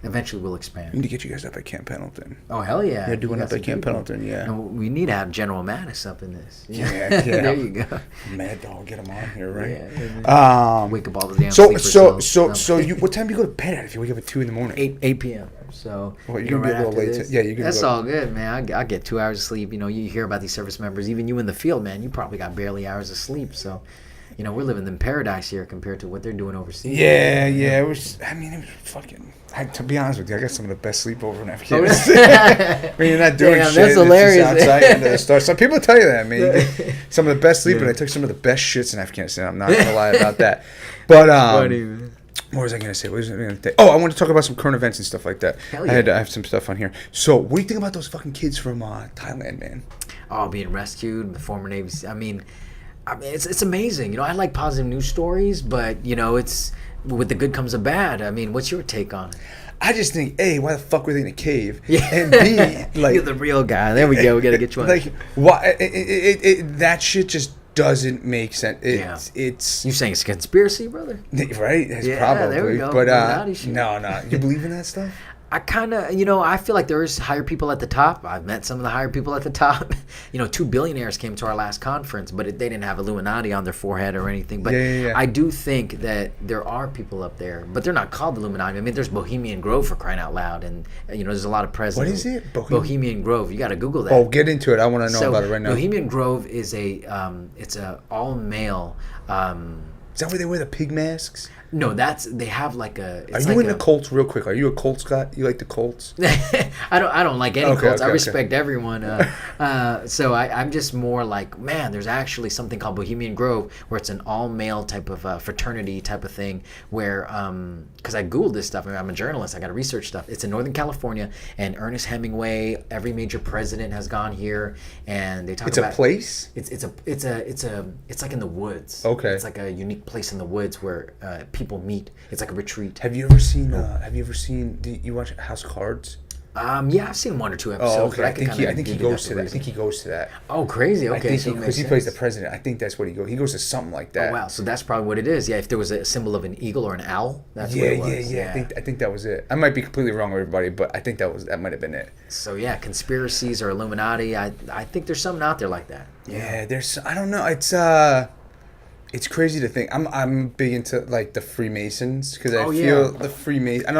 eventually we'll We expand. need to get you guys up at Camp Pendleton. Oh, hell yeah. Yeah, doing You up got at Camp some Pendleton, yeah. And we need to have General Mattis up in this. Yeah. There you go. Mad Dog, get him on here, right? Yeah. Wake up all the damn So sleepers. you what time do you go to bed at if you wake up at 2 in the morning? 8 p.m. So Well, you're gonna be a little late. Yeah, you're gonna. That's all good, man. I get 2 hours of sleep. You hear about these service members. Even you in the field, man. You probably got barely hours of sleep. So, we're living in paradise here compared to what they're doing overseas. Yeah. It was fucking. To be honest with you, I got some of the best sleep over in Afghanistan. I mean, you're not doing Damn, shit. that's It's hilarious. just outside into the stars. Some people tell you that, man. You get some of the best sleep, and I took some of the best shits in Afghanistan. I'm not gonna lie about that. But Funny, man. what was I gonna say? What was I gonna say? Oh, I want to talk about some current events and stuff like that. Hell yeah. I have some stuff on here. So, what do you think about those fucking kids from Thailand, man? Oh, being rescued, the former Navy. I mean, it's amazing. I like positive news stories, but it's with the good comes the bad. I mean, what's your take on it? I just think, A, why the fuck were they in a cave? Yeah. And B, like, you're the real guy. There we go. We gotta get you on. like, why? That shit just doesn't make sense. It's you saying it's a conspiracy, brother? right. It's Yeah, probably. there we go. But Illuminati shit. no. You believe in that stuff? I kind of, I feel like there's higher people at the top. I've met some of the higher people at the top. 2 billionaires came to our last conference, but they didn't have Illuminati on their forehead or anything. But Yeah. I do think that there are people up there, but they're not called Illuminati. I mean, there's Bohemian Grove for crying out loud, and there's a lot of presidents. What is it? Bohemian Grove. You got to Google that. Oh, get into it. I want to know about it right now. Bohemian Grove is it's a all male. Is that where they wear the pig masks? No, they have like a. Are you into Colts real quick? Are you a Colts guy? You like the Colts? I don't like any Colts. I okay. respect everyone. So I'm just more like, man, there's actually something called Bohemian Grove where it's an all male type of fraternity type of thing where because I Googled this stuff. I mean, I'm a journalist. I got to research stuff. It's in Northern California, and Ernest Hemingway, every major president has gone here, and they talk It's about a place? It's like in the woods. Okay. It's like a unique place in the woods where people meet. It's like a retreat. Have you ever seen? Do you watch House of Cards? Yeah, I've seen 1 or 2 episodes. Oh, okay. But I think he give you goes to that. I reason. think he goes to that. Oh, crazy. Okay, I think so because he plays the president. I think that's what he goes. He goes to something like that. Oh, wow. So that's probably what it is. Yeah, if there was a symbol of an eagle or an owl, that's what it was. Yeah. I think that was it. I might be completely wrong, everybody, but I think that might have been it. So yeah, conspiracies or Illuminati. I think there's something out there like that. Yeah, there's. I don't know. It's crazy to think. I'm big into like the Freemasons because I feel the Freemasons.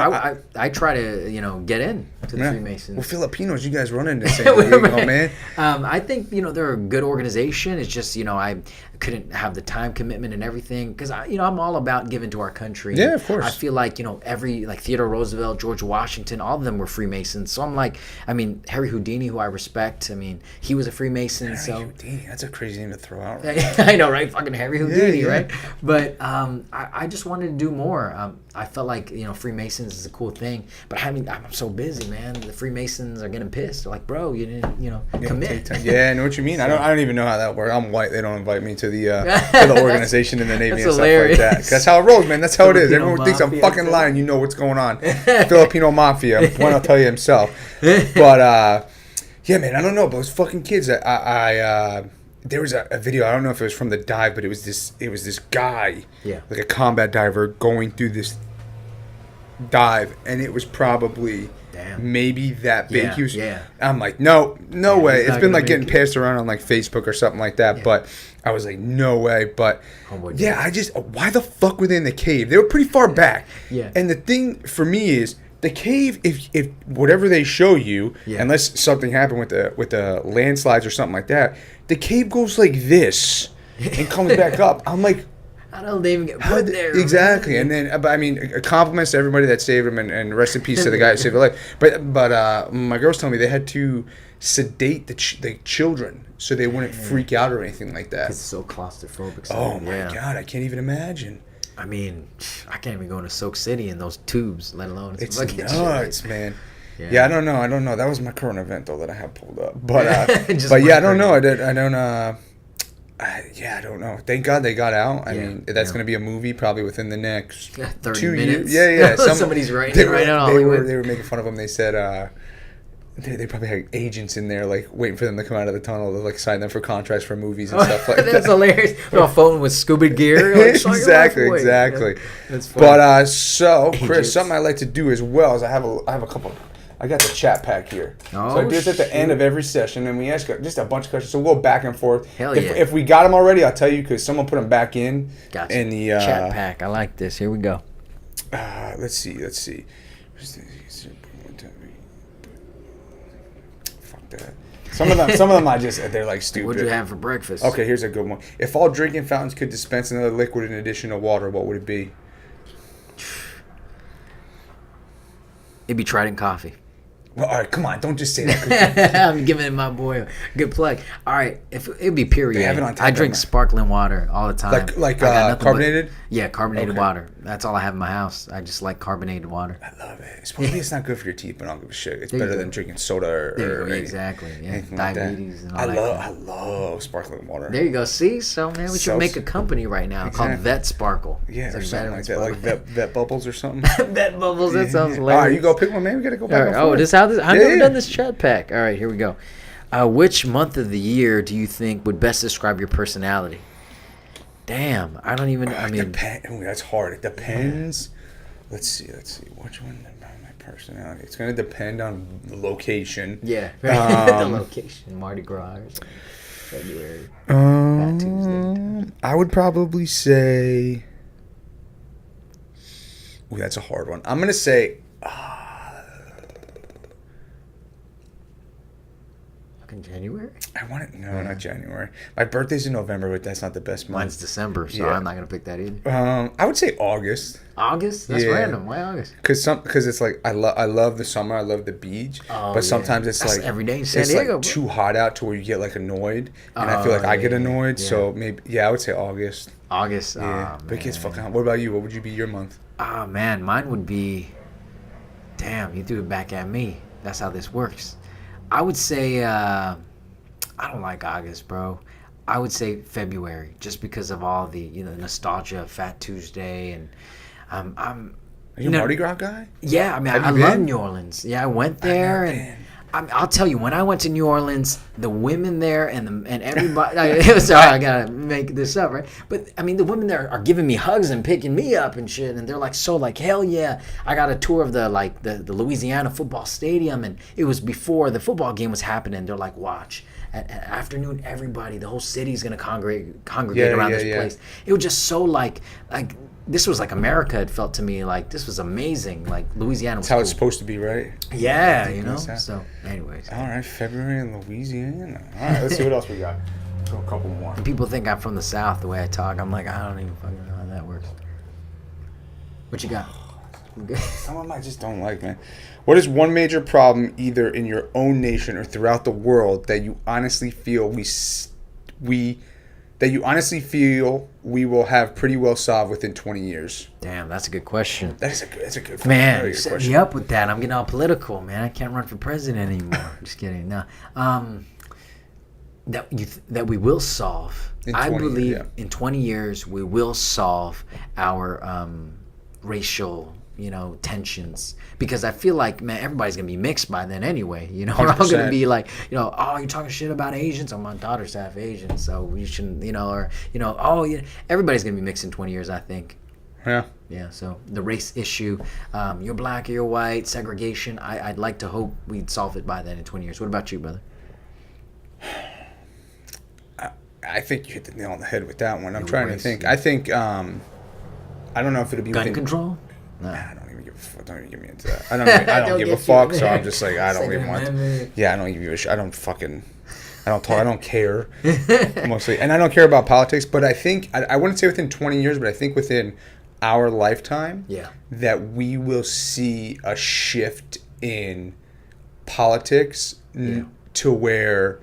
I try to get in to the Freemasons. Well, Filipinos, you guys run into San Diego, man. I think they're a good organization. It's just I couldn't have the time commitment and everything because I'm all about giving to our country. Yeah, of course. I feel like every Theodore Roosevelt, George Washington, all of them were Freemasons. So I'm like, Harry Houdini, who I respect. He was a Freemason. Harry Houdini, that's a crazy name to throw out. Right? I know, right? Fucking Harry Houdini, yeah. right? But I just wanted to do more. I felt like Freemasons is a cool thing, but I'm so busy, man. The Freemasons are getting pissed. They're like, bro, you didn't commit. Yeah, I know what you mean. I don't even know how that works. I'm white. They don't invite me to the organization in the Navy and stuff like that. That's how it rolls, man. That's how it is. Everyone thinks I'm fucking lying. You know what's going on. Filipino mafia. One will tell you himself. But yeah, man. I don't know. But those fucking kids. There was a video. I don't know if it was from the dive, but it was this guy, like a combat diver, going through this dive, and it was probably maybe that big. I'm like, no way. It's been like getting passed around on like Facebook or something like that, but I was like, no way. But why the fuck were they in the cave? They were pretty far back. Yeah. And the thing for me is, The cave, if whatever they show you, Yeah. unless something happened with the landslides or something like that, the cave goes like this and comes back up. I'm like, How don't they even get put there? exactly. And then, but I mean, compliments to everybody that saved him, and rest in peace to the guy that saved their life. But my girl's telling me they had to sedate the children so they wouldn't freak out or anything like that. It's so claustrophobic. Oh my God, I can't even imagine. I mean, I can't even go into Soak City in those tubes, let alone It's fucking nuts, man. Yeah. Yeah, I don't know. That was my current event though that I have pulled up. But Just but one yeah, I don't current know. I don't know. Thank God they got out. I mean, that's going to be a movie probably within the next 30 2 minutes. years. Yeah. Somebody's writing it right now. They were making fun of them. They said they probably had agents in there like waiting for them to come out of the tunnel to like sign them for contracts for movies and stuff like that. That's hilarious. They're on phone with scuba gear. Like, exactly. That's funny. But so Chris, Agents. something I like to do as well is I have a couple. I got the chat pack here. Oh, So I do this at the end of every session, and we ask just a bunch of questions. So we'll go back and forth. Hell if, yeah. if we got them already, I'll tell you because someone put them back in. Gotcha. In the Chat pack. I like this. Here we go. Let's see. Fuck that. Some of them, they're like stupid. What'd you have for breakfast? Okay, here's a good one. If all drinking fountains could dispense another liquid in addition to water, what would it be? It'd be Trident coffee. Well, all right, come on, don't just say that. I'm giving my boy a good plug. All right, if it'd be Perrier. They have it on tap I drink right now. sparkling water all the time. Like I got nothing carbonated? Yeah, carbonated Okay. water. That's all I have in my house. I just like carbonated water. I love it. Supposedly it's not good for your teeth, but I don't give a shit. It's There you better go. than drinking soda or There you go. anything- Exactly. Yeah, anything like that. diabetes and all I that. love sparkling water. There you go. See, so man, we should make a company right now called Exactly. Vet Sparkle. Yeah, It's or something like that, better like vet bubbles or something. than Vet Bubbles. That sounds All hilarious. right, you go pick one, man. We gotta go back. All right. and Oh, forth. this how this? I've Yeah, never yeah. done this chat pack. All right, here we go. Which month of the year do you think would best describe your personality? Damn, I don't even. I mean, Ooh, that's hard. It depends. Let's see. Which one about my personality? It's gonna depend on the location. yeah, the location, Mardi Gras, or something. February, Fat Tuesday. I would probably say. Ooh, that's a hard one. I'm gonna say. Fucking January. I want it. No, not January. My birthday's in November, but that's not the best month. Mine's December, so Yeah. I'm not gonna pick that either. I would say August. August? That's Yeah. random. Why August? Because it's like I love the summer. I love the beach. Oh, but yeah. sometimes it's That's like every day in San it's Diego, like bro. too hot out to where you get like annoyed, and I Oh, feel like I get yeah, annoyed. yeah. So maybe I would say August. August. Yeah, Oh, but it gets man. fucking hot. What about you? What would you be your month? Oh man, mine would be. Damn, you threw it back at me. That's how this works. I would say. I don't like August, bro. I would say February, just because of all the nostalgia of Fat Tuesday, and I'm. Are you a Mardi Gras guy? Yeah, I mean, Have I you love been? New Orleans. Yeah, I went there, never and I'll tell you, when I went to New Orleans, the women there and everybody. Sorry, I gotta make this up, right? But I mean, the women there are giving me hugs and picking me up and shit, and they're like, hell yeah! I got a tour of the Louisiana football stadium, and it was before the football game was happening. They're like, watch. At afternoon, everybody, the whole city's gonna congregate around this place. It was just so like this was like America. It felt to me like this was amazing. Like Louisiana was That's how cool. it's supposed to be, right? Yeah, you know. Ridiculous, huh? So, anyways, All right, February in Louisiana. All right, let's see what else we got. Go a couple more. people think I'm from the South the way I talk. I'm like, I don't even fucking know how that works. What you got? Some of them I just don't like, man. What is one major problem, either in your own nation or throughout the world, that you honestly feel we will have pretty well solved within 20 years? Damn, that's a good question. That's a good Man, very you good set question. me up with that. I'm getting all political, man. I can't run for president anymore. Just kidding. No. That we will solve. In I 20 believe years, in 20 years we will solve our racial, tensions, because I feel like, man, everybody's gonna be mixed by then anyway. We're all gonna 100%. be like, oh, you're talking shit about Asians. Oh, my daughter's half Asian, so we shouldn't, everybody's gonna be mixed in 20 years, I think. Yeah. Yeah, so the race issue, you're black or you're white, segregation, I'd like to hope we'd solve it by then in 20 years. What about you, brother? I think you hit the nail on the head with that one. I'm It trying to was, think. yeah. I think I don't know if it'll be Gun within, control? No. I don't even give don't even get me into that. I don't give a fuck. So I'm just like, I don't even want. Yeah, I don't give a shit. I don't talk. I don't care mostly, and I don't care about politics. But I think I wouldn't say within 20 years, but I think within our lifetime, that we will see a shift in politics to where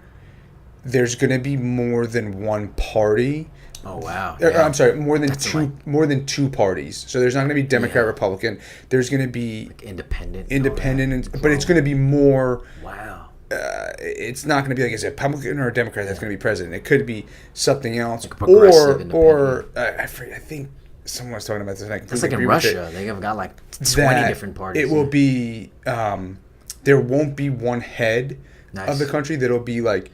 there's going to be more than one party. Oh wow! I'm sorry, more than two parties. So there's not going to be Democrat, Republican. There's going to be like independent, but it's going to be more. Wow. It's not going to be like, is it a Republican or a Democrat that's going to be president? It could be something else, like or I think someone was talking about this. It's like in Russia, they have got like 20 different parties. It will be. There won't be one head of the country. That'll be like.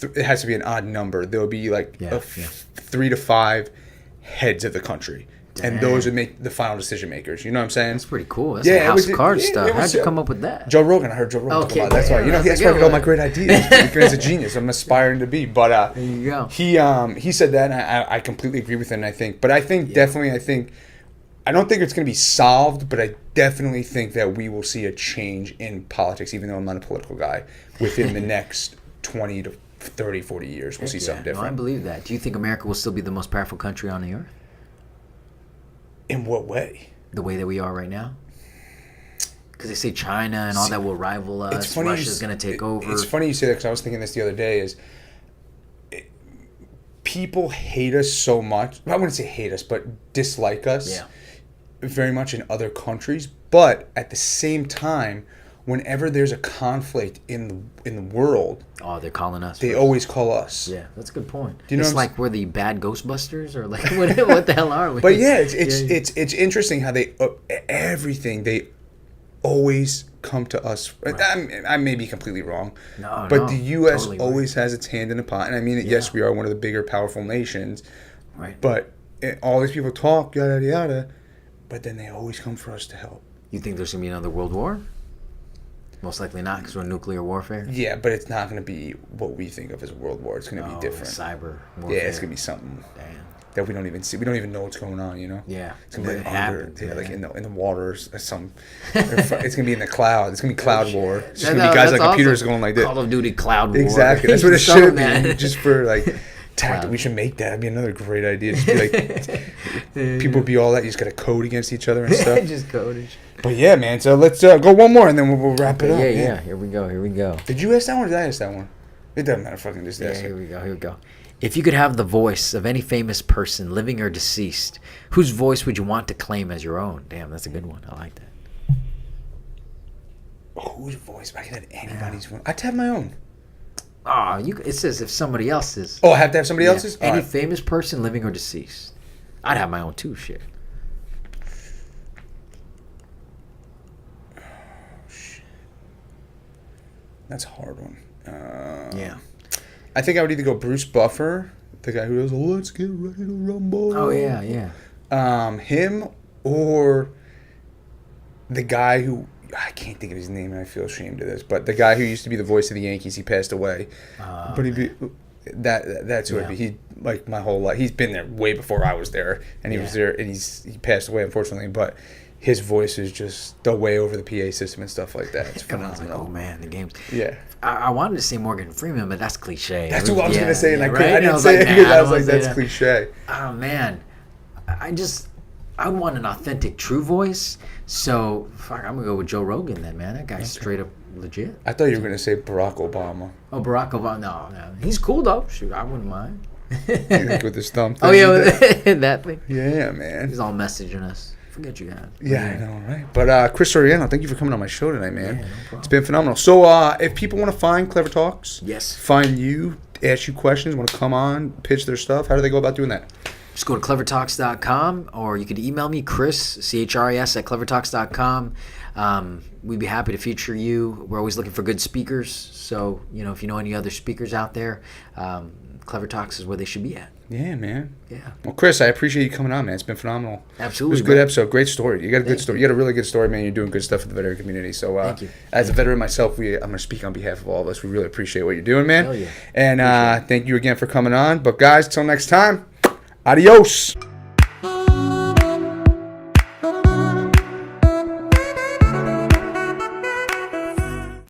It has to be an odd number. There'll be like 3 to 5 heads of the country. Damn. And those would make the final decision makers. You know what I'm saying? That's pretty cool. That's House of Cards stuff. How'd you come up with that? Joe Rogan. I heard Joe Rogan talk about that. That's why. That's why I got all my great ideas. He's a genius. I'm aspiring to be. But there you go. He said that, and I completely agree with him. I think definitely, I don't think it's going to be solved, but I definitely think that we will see a change in politics, even though I'm not a political guy, within the next 20 to 30, 40 years. We'll see something different. No, I believe that. Do you think America will still be the most powerful country on the earth? In what way? The way that we are right now? Because they say China and all that will rival us. Russia's going to take over. It's funny you say that because I was thinking this the other day people hate us so much. I wouldn't say hate us, but dislike us very much in other countries. But at the same time, whenever there's a conflict in the world, they're calling us. They always call us. Yeah, that's a good point. Do you know it's like we're the bad Ghostbusters, or like what the hell are we? But it's interesting how they they always come to us. Right. I may be completely wrong, but the U.S. totally always has its hand in the pot. And I mean, yes, we are one of the bigger, powerful nations. Right. But all these people talk yada yada, but then they always come for us to help. You think there's gonna be another world war? Most likely not, because we're nuclear warfare. Yeah, but it's not going to be what we think of as a world war. It's going to be different. Cyber warfare. Yeah, it's going to be something that we don't even see. We don't even know what's going on, you know? Yeah. It's going to be like in the waters. It's going to be in the cloud. It's going to be cloud war. It's just going to be guys like computers going like this. Call of Duty cloud war. Exactly. That's what it should be. Just for like... We should make that. That'd be another great idea. Just be like, people be all that. You just got to code against each other and stuff. Just code. But yeah, man. So let's go one more and then we'll wrap it up. Yeah. Here we go. Did you ask that one or did I ask that one? It doesn't matter. Fucking just ask it. Here we go. If you could have the voice of any famous person, living or deceased, whose voice would you want to claim as your own? Damn, that's a good one. I like that. Whose voice? If I could have anybody's voice. I'd have my own. Oh, it says if somebody else's. Oh, I have to have somebody else's? Any famous person, living or deceased. I'd have my own too, shit. Oh, shit. That's a hard one. Yeah. I think I would either go Bruce Buffer, the guy who goes, let's get ready to rumble. Oh, yeah. Him or the guy who... I can't think of his name and I feel ashamed of this, but the guy who used to be the voice of the Yankees, he passed away. But he'd be that's who I'd be. He like my whole life. He's been there way before I was there, and he was there, and he passed away unfortunately. But his voice is just the way over the PA system and stuff like that. It's phenomenal. Like, oh man, the games. Yeah. I wanted to say Morgan Freeman, but that's cliche. That's what I was gonna say, and I didn't say it because I was like, that's cliche. Oh man, I want an authentic, true voice. So, I'm going to go with Joe Rogan then, man. That guy's straight up legit. I thought you were going to say Barack Obama. Oh, Barack Obama. No. He's cool, though. Shoot, I wouldn't mind. With his thumb thing. Oh, yeah, that thing. Yeah, man. He's all messaging us. Forget you guys. Yeah, I know, right? But Chris Soriano, thank you for coming on my show tonight, man. Yeah, no problem. It's been phenomenal. So, if people want to find Clever Talks, find you, ask you questions, want to come on, pitch their stuff, how do they go about doing that? Just go to clevertalks.com, or you could email me, Chris, CHRIS, at clevertalks.com. We'd be happy to feature you. We're always looking for good speakers. So, if you know any other speakers out there, Clever Talks is where they should be at. Yeah, man. Yeah. Well, Chris, I appreciate you coming on, man. It's been phenomenal. Absolutely. It was a good episode. Great story. You got a good story. You got a really good story, man. You're doing good stuff for the veteran community. So, thank you. As a veteran myself, I'm going to speak on behalf of all of us. We really appreciate what you're doing, man. Hell yeah. And thank you again for coming on. But, guys, till next time, adios.